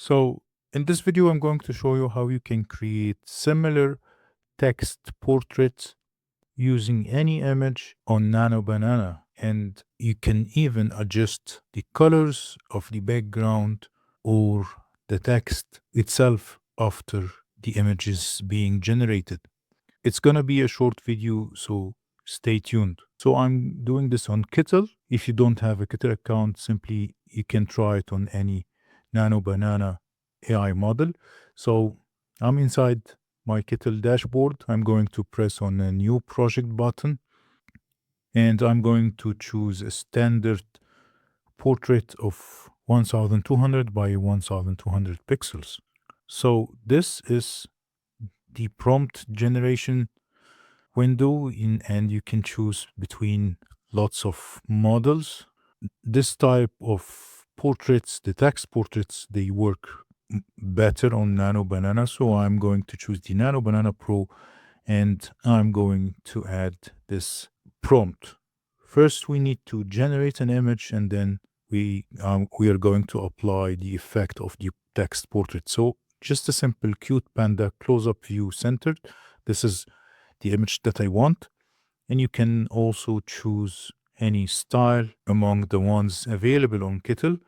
So in this video, I'm going to show you how you can create similar text portraits using any image on Nano Banana. And you can even adjust the colors of the background or the text itself after the image is being generated. It's going to be a short video, so stay tuned. So I'm doing this on Kittl. If you don't have a Kittl account, simply you can try it on any Nano Banana AI model. So I'm inside my Kittl dashboard. I'm going to press on a new project button and I'm going to choose a standard portrait of 1200 by 1200 pixels. So this is the prompt generation window and you can choose between lots of models. This type of portraits, the text portraits, they work better on Nano Banana. So I'm going to choose the Nano Banana Pro and I'm going to add this prompt. First, we need to generate an image and then we are going to apply the effect of the text portrait. So just a simple cute panda close-up view centered. This is the image that I want. And you can also choose any style among the ones available on Kittl.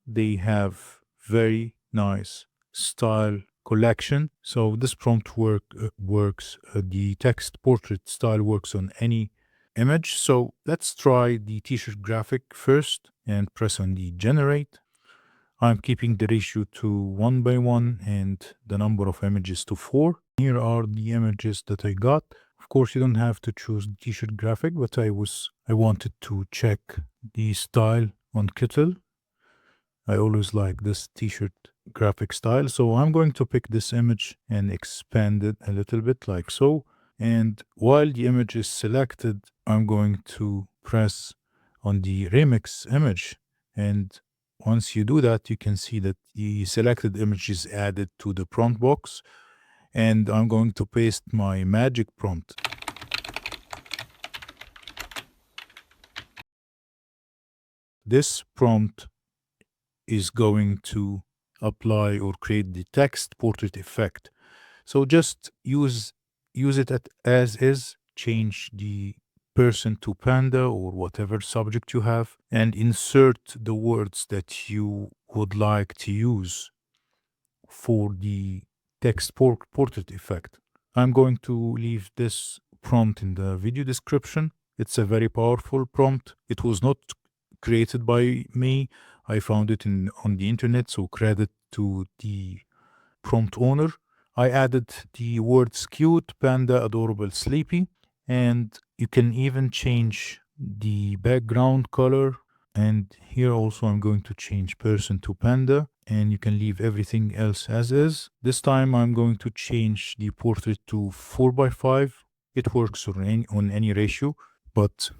They have very nice style collection. So this prompt works, the text portrait style works on any image. So let's try the t-shirt graphic first and press on the generate. I'm keeping the ratio to 1:1 and the number of images to 4. Here are the images that I got. Of course, you don't have to choose the t-shirt graphic, but I wanted to check the style on Kittl. I always like this t-shirt graphic style. So I'm going to pick this image and expand it a little bit like so. And while the image is selected, I'm going to press on the remix image. And once you do that, you can see that the selected image is added to the prompt box. And I'm going to paste my magic prompt. This prompt is going to apply or create the text portrait effect. So just use it as is, change the person to panda or whatever subject you have, and insert the words that you would like to use for the text portrait effect. I'm going to leave this prompt in the video description. It's a very powerful prompt. It was not created by me. I found it on the internet, so credit to the prompt owner. I added the words cute, panda, adorable, sleepy, and you can even change the background color. And here also I'm going to change person to panda, and you can leave everything else as is. This time I'm going to change the portrait to 4:5. It works on any ratio, but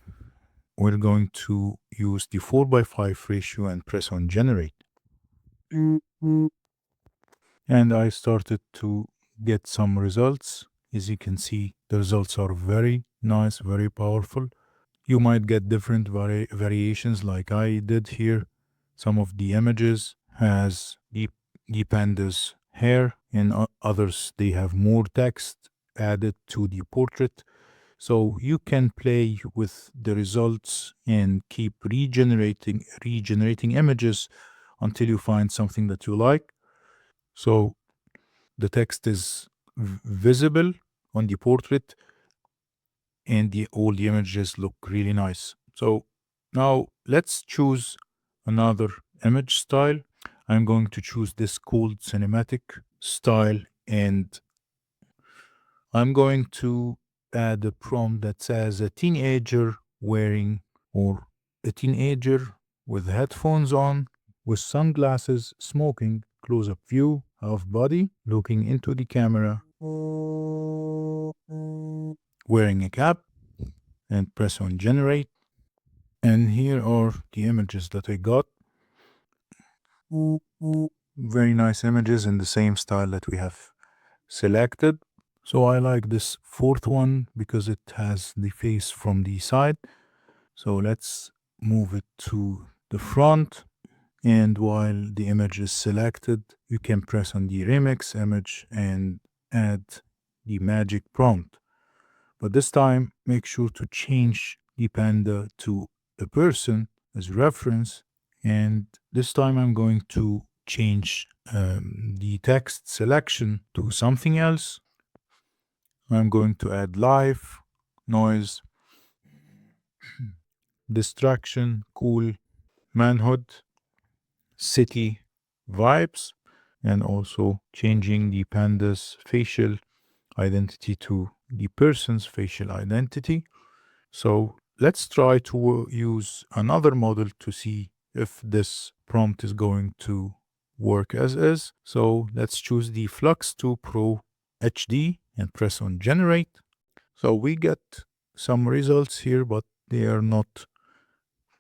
we're going to use the 4:5 ratio and press on generate. And I started to get some results. As you can see, the results are very nice, very powerful. You might get different variations like I did here. Some of the images has the panda's hair, and others, they have more text added to the portrait. So you can play with the results and keep regenerating images until you find something that you like. So the text is visible on the portrait and all the images look really nice. So now let's choose another image style. I'm going to choose this called cinematic style, and I'm going to add a prompt that says a teenager wearing, or a teenager with headphones on, with sunglasses, smoking, close-up view, half body, looking into the camera, wearing a cap, and press on generate. And here are the images that I got. Very nice images in the same style that we have selected. So I like this fourth one because it has the face from the side. So let's move it to the front. And while the image is selected, you can press on the remix image and add the magic prompt. But this time, make sure to change the panda to a person as reference. And this time I'm going to change the text selection to something else. I'm going to add life, noise, distraction, cool, manhood, city, vibes, and also changing the panda's facial identity to the person's facial identity. So let's try to use another model to see if this prompt is going to work as is. So let's choose the Flux 2 Pro HD and press on generate. So we get some results here, but they are not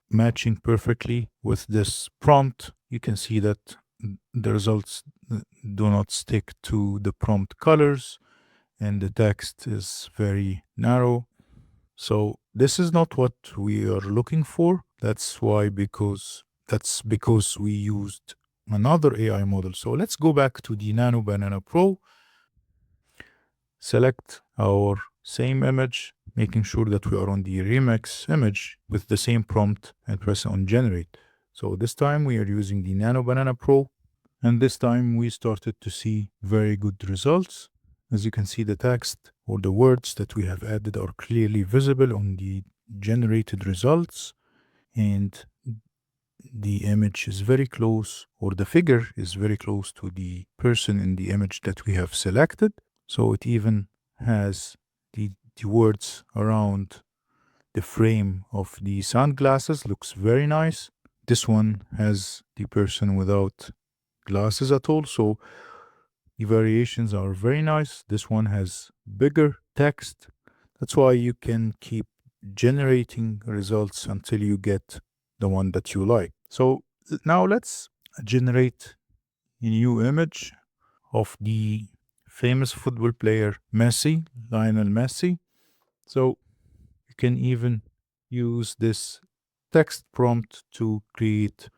matching perfectly with this prompt. You can see that the results do not stick to the prompt colors and the text is very narrow. So this is not what we are looking for. That's because we used another AI model. So let's go back to the Nano Banana Pro, select our same image, making sure that we are on the remix image with the same prompt and press on generate. So this time we are using the Nano Banana Pro, and this time we started to see very good results. As you can see, the text or the words that we have added are clearly visible on the generated results, and the image is very close, or the figure is very close to the person in the image that we have selected. So it even has the words around the frame of the sunglasses, looks very nice. This one has the person without glasses at all, so the variations are very nice. This one has bigger text. That's why you can keep generating results until you get the one that you like. So now let's generate a new image of the famous football player Messi, Lionel Messi. So you can even use this text prompt to create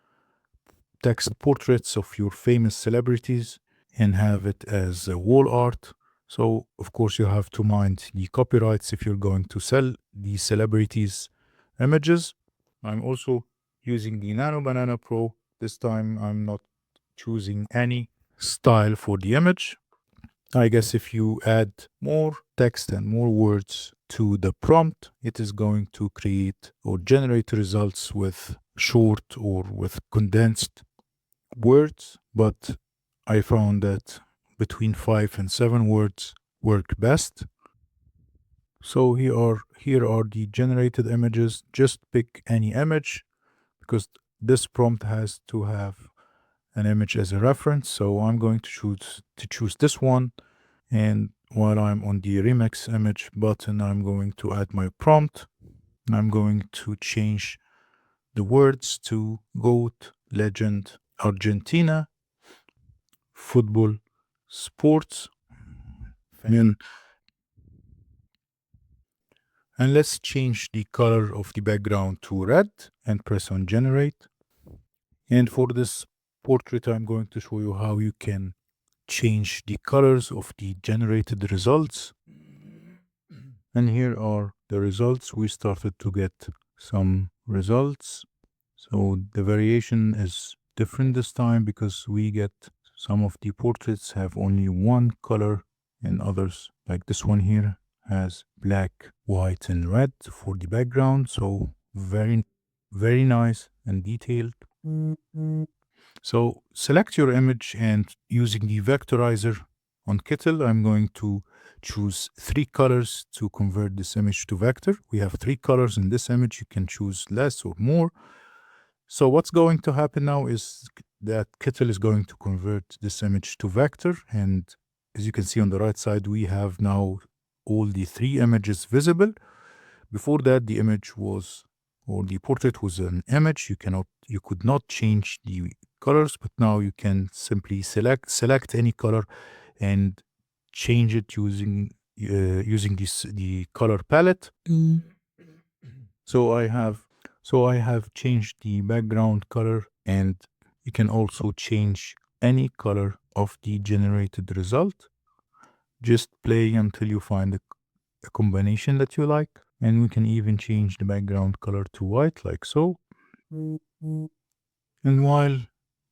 text portraits of your famous celebrities and have it as a wall art. So, of course, you have to mind the copyrights if you're going to sell the celebrities' images. I'm also using the Nano Banana Pro. This time, I'm not choosing any style for the image. I guess if you add more text and more words to the prompt, it is going to create or generate results with short or with condensed words, but I found that between 5 and 7 words work best. So here are the generated images. Just pick any image because this prompt has to have an image as a reference. So I'm going to choose this one, and while I'm on the remix image button, I'm going to add my prompt. I'm going to change the words to GOAT, Legend, Argentina, football, sports, and let's change the color of the background to red and press on generate. And for this portrait, I'm going to show you how you can change the colors of the generated results. And here are the results. We started to get some results. So the variation is different this time because we get some of the portraits have only one color and others, like this one here, has black, white, and red for the background. So very, very nice and detailed. So select your image, and using the vectorizer on Kittl, I'm going to choose 3 colors to convert this image to vector. We have 3 colors in this image. You can choose less or more. So what's going to happen now is that Kittl is going to convert this image to vector. And as you can see on the right side, we have now all the 3 images visible. Before that, the image was, or the portrait was an image. You could not change the colors, but now you can simply select any color and change it using the color palette. So I have changed the background color, and You can also change any color of the generated result. Just play until you find a combination that you like. And we can even change the background color to white like so. And while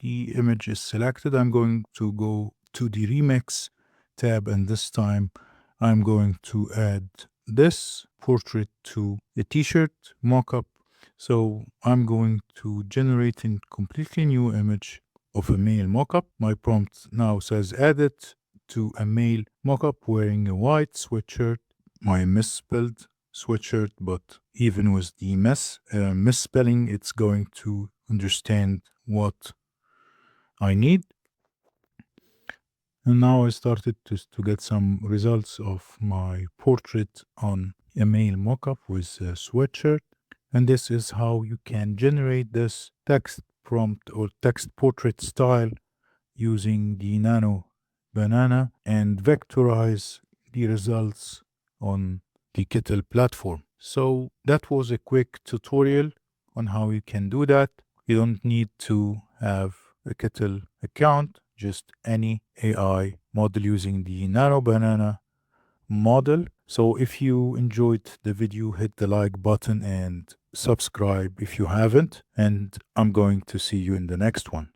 the image is selected, I'm going to go to the Remix tab, and this time I'm going to add this portrait to a t-shirt mockup. So I'm going to generate a completely new image of a male mockup. My prompt now says add it to a male mockup wearing a white sweatshirt. My misspelled sweatshirt, but even with the misspelling, it's going to understand what I need. And now I started to get some results of my portrait on a male mockup with a sweatshirt. And this is how you can generate this text prompt or text portrait style using the Nano banana and vectorize the results on the Kittl platform. So that was a quick tutorial on how you can do that. You don't need to have a Kittl account, just any AI model using the Nano banana model. So if you enjoyed the video, hit the like button and subscribe if you haven't. And I'm going to see you in the next one.